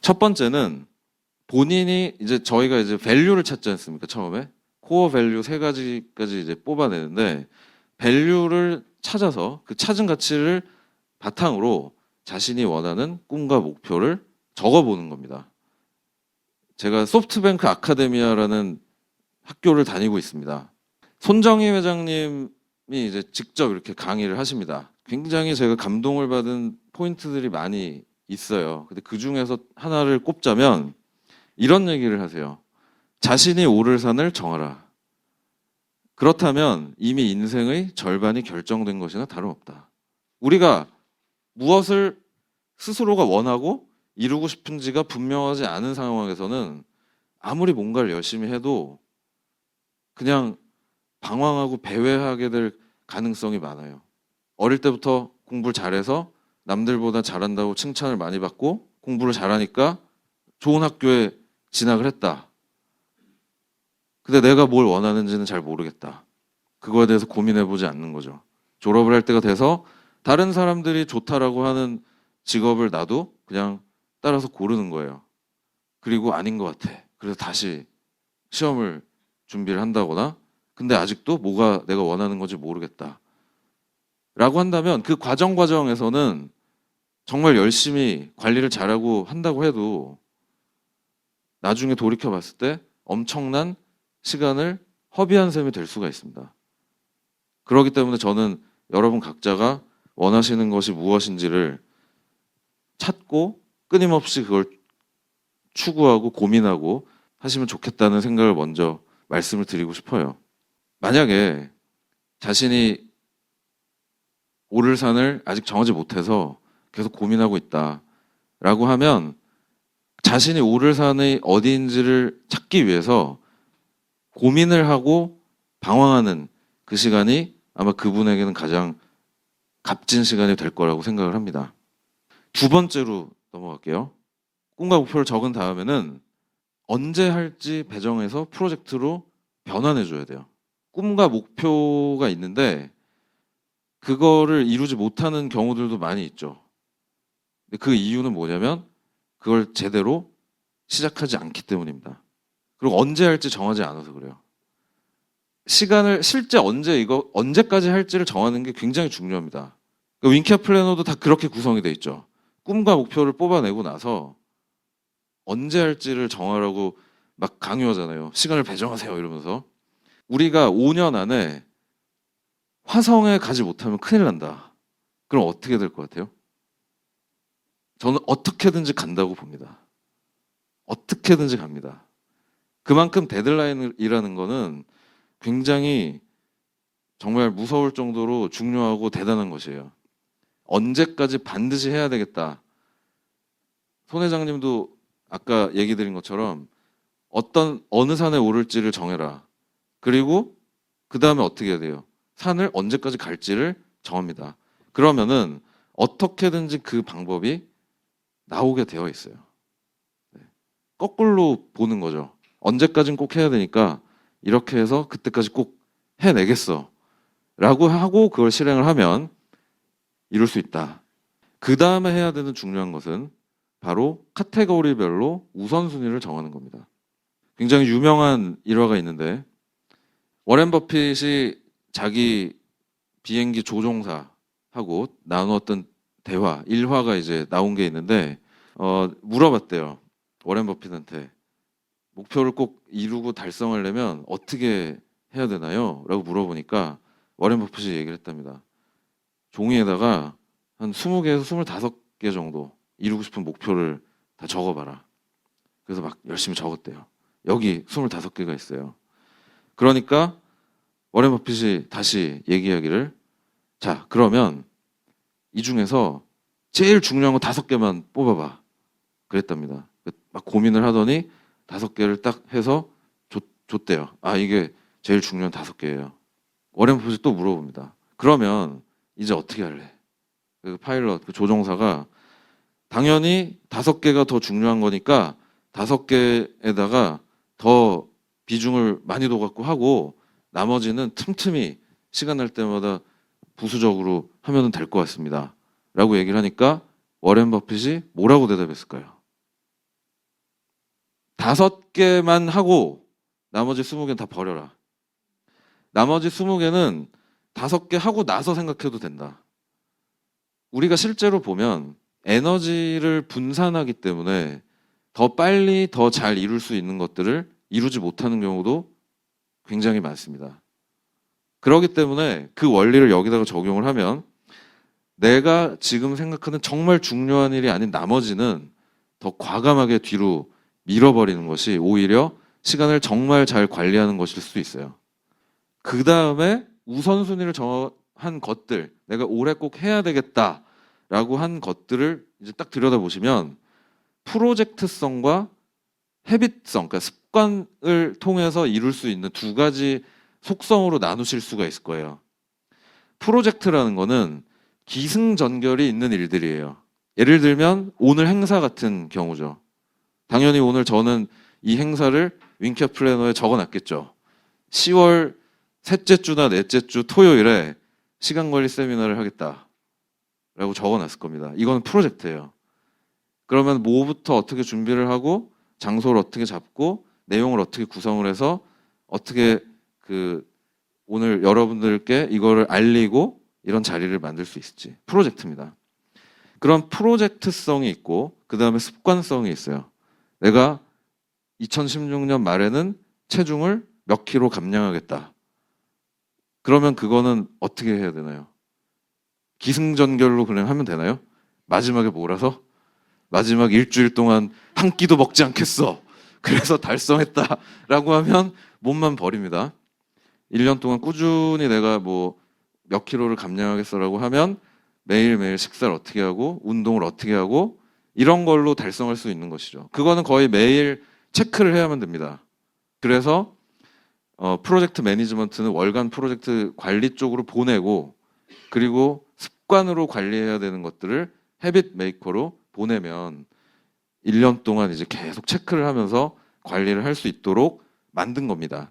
첫 번째는 본인이 이제 저희가 이제 밸류를 찾지 않습니까? 처음에 코어 밸류 세 가지까지 이제 뽑아내는데 밸류를 찾아서 그 찾은 가치를 바탕으로 자신이 원하는 꿈과 목표를 적어보는 겁니다. 제가 소프트뱅크 아카데미아라는 학교를 다니고 있습니다. 손정희 회장님이 이제 직접 이렇게 강의를 하십니다. 굉장히 제가 감동을 받은 포인트들이 많이 있어요. 근데 그 중에서 하나를 꼽자면 이런 얘기를 하세요. 자신이 오를 산을 정하라. 그렇다면 이미 인생의 절반이 결정된 것이나 다름없다. 우리가 무엇을 스스로가 원하고 이루고 싶은지가 분명하지 않은 상황에서는 아무리 뭔가를 열심히 해도 그냥 방황하고 배회하게 될 가능성이 많아요. 어릴 때부터 공부를 잘해서 남들보다 잘한다고 칭찬을 많이 받고 공부를 잘하니까 좋은 학교에 진학을 했다. 근데 내가 뭘 원하는지는 잘 모르겠다. 그거에 대해서 고민해보지 않는 거죠. 졸업을 할 때가 돼서 다른 사람들이 좋다라고 하는 직업을 나도 그냥 따라서 고르는 거예요. 그리고 아닌 것 같아. 그래서 다시 시험을 준비를 한다거나 근데 아직도 뭐가 내가 원하는 건지 모르겠다. 라고 한다면 그 과정에서는 정말 열심히 관리를 잘하고 한다고 해도 나중에 돌이켜 봤을 때 엄청난 시간을 허비한 셈이 될 수가 있습니다. 그렇기 때문에 저는 여러분 각자가 원하시는 것이 무엇인지를 찾고 끊임없이 그걸 추구하고 고민하고 하시면 좋겠다는 생각을 먼저 말씀을 드리고 싶어요. 만약에 자신이 오를 산을 아직 정하지 못해서 계속 고민하고 있다라고 하면 자신이 오를 산이 어디인지를 찾기 위해서 고민을 하고 방황하는 그 시간이 아마 그분에게는 가장 값진 시간이 될 거라고 생각을 합니다. 두 번째로 넘어갈게요. 꿈과 목표를 적은 다음에는 언제 할지 배정해서 프로젝트로 변환해 줘야 돼요. 꿈과 목표가 있는데 그거를 이루지 못하는 경우들도 많이 있죠. 근데 그 이유는 뭐냐면 그걸 제대로 시작하지 않기 때문입니다. 그리고 언제 할지 정하지 않아서 그래요. 시간을 실제 언제까지 할지를 정하는 게 굉장히 중요합니다. 그러니까 윈케어 플래너도 다 그렇게 구성이 돼 있죠. 꿈과 목표를 뽑아내고 나서 언제 할지를 정하라고 막 강요하잖아요. 시간을 배정하세요 이러면서. 우리가 5년 안에 화성에 가지 못하면 큰일 난다. 그럼 어떻게 될 것 같아요? 저는 어떻게든지 간다고 봅니다. 어떻게든지 갑니다. 그만큼 데드라인이라는 거는 굉장히 정말 무서울 정도로 중요하고 대단한 것이에요. 언제까지 반드시 해야 되겠다. 손 회장님도 아까 얘기 드린 것처럼 어느 산에 오를지를 정해라. 그리고 그 다음에 어떻게 해야 돼요? 산을 언제까지 갈지를 정합니다. 그러면은 어떻게든지 그 방법이 나오게 되어 있어요. 거꾸로 보는 거죠. 언제까지는 꼭 해야 되니까 이렇게 해서 그때까지 꼭 해내겠어. 라고 하고 그걸 실행을 하면 이룰 수 있다. 그 다음에 해야 되는 중요한 것은 바로 카테고리별로 우선순위를 정하는 겁니다. 굉장히 유명한 일화가 있는데 워렌 버핏이 자기 비행기 조종사하고 나누었던 대화, 일화가 이제 나온 게 있는데 물어봤대요. 워렌 버핏한테 목표를 꼭 이루고 달성하려면 어떻게 해야 되나요? 라고 물어보니까 워렌 버핏이 얘기를 했답니다. 종이에다가 한 20개에서 25개 정도 이루고 싶은 목표를 다 적어봐라. 그래서 막 열심히 적었대요. 여기 25개가 있어요. 그러니까 워렌 버핏이 다시 얘기하기를 자, 그러면 이 중에서 제일 중요한 거 5개만 뽑아봐. 그랬답니다. 막 고민을 하더니 5개를 딱 해서 줬대요. 아, 이게 제일 중요한 5개예요. 워렌 버핏이 또 물어봅니다. 그러면 이제 어떻게 할래? 그 파일럿, 그 조종사가 당연히 5개가 더 중요한 거니까 5개에다가 더 비중을 많이 둬갖고 하고 나머지는 틈틈이 시간 날 때마다 부수적으로 하면 될 것 같습니다. 라고 얘기를 하니까 워렌 버핏이 뭐라고 대답했을까요? 5개만 하고 나머지 20개는 다 버려라. 나머지 20개는 5개 하고 나서 생각해도 된다. 우리가 실제로 보면 에너지를 분산하기 때문에 더 빨리 더 잘 이룰 수 있는 것들을 이루지 못하는 경우도 굉장히 많습니다. 그렇기 때문에 그 원리를 여기다가 적용을 하면 내가 지금 생각하는 정말 중요한 일이 아닌 나머지는 더 과감하게 뒤로 밀어버리는 것이 오히려 시간을 정말 잘 관리하는 것일 수도 있어요. 그 다음에 우선순위를 정한 것들, 내가 올해 꼭 해야 되겠다라고 한 것들을 이제 딱 들여다보시면 프로젝트성과 헤빗성, 그러니까 습관을 통해서 이룰 수 있는 두 가지 속성으로 나누실 수가 있을 거예요. 프로젝트라는 거는 기승전결이 있는 일들이에요. 예를 들면 오늘 행사 같은 경우죠. 당연히 오늘 저는 이 행사를 윙케어 플래너에 적어놨겠죠. 10월 셋째 주나 넷째 주 토요일에 시간관리 세미나를 하겠다라고 적어놨을 겁니다. 이건 프로젝트예요. 그러면 뭐부터 어떻게 준비를 하고 장소를 어떻게 잡고 내용을 어떻게 구성을 해서 어떻게 오늘 여러분들께 이거를 알리고 이런 자리를 만들 수 있을지 프로젝트입니다. 그런 프로젝트성이 있고 그 다음에 습관성이 있어요. 내가 2016년 말에는 체중을 몇 킬로 감량하겠다. 그러면 그거는 어떻게 해야 되나요? 기승전결로 그냥 하면 되나요? 마지막에 몰아서? 마지막 일주일 동안 한 끼도 먹지 않겠어. 그래서 달성했다라고 하면 몸만 버립니다. 1년 동안 꾸준히 내가 뭐 몇 킬로를 감량하겠어라고 하면 매일매일 식사를 어떻게 하고 운동을 어떻게 하고 이런 걸로 달성할 수 있는 것이죠. 그거는 거의 매일 체크를 해야만 됩니다. 그래서 프로젝트 매니지먼트는 월간 프로젝트 관리 쪽으로 보내고 그리고 습관으로 관리해야 되는 것들을 헤빗 메이커로 보내면 1년 동안 이제 계속 체크를 하면서 관리를 할 수 있도록 만든 겁니다.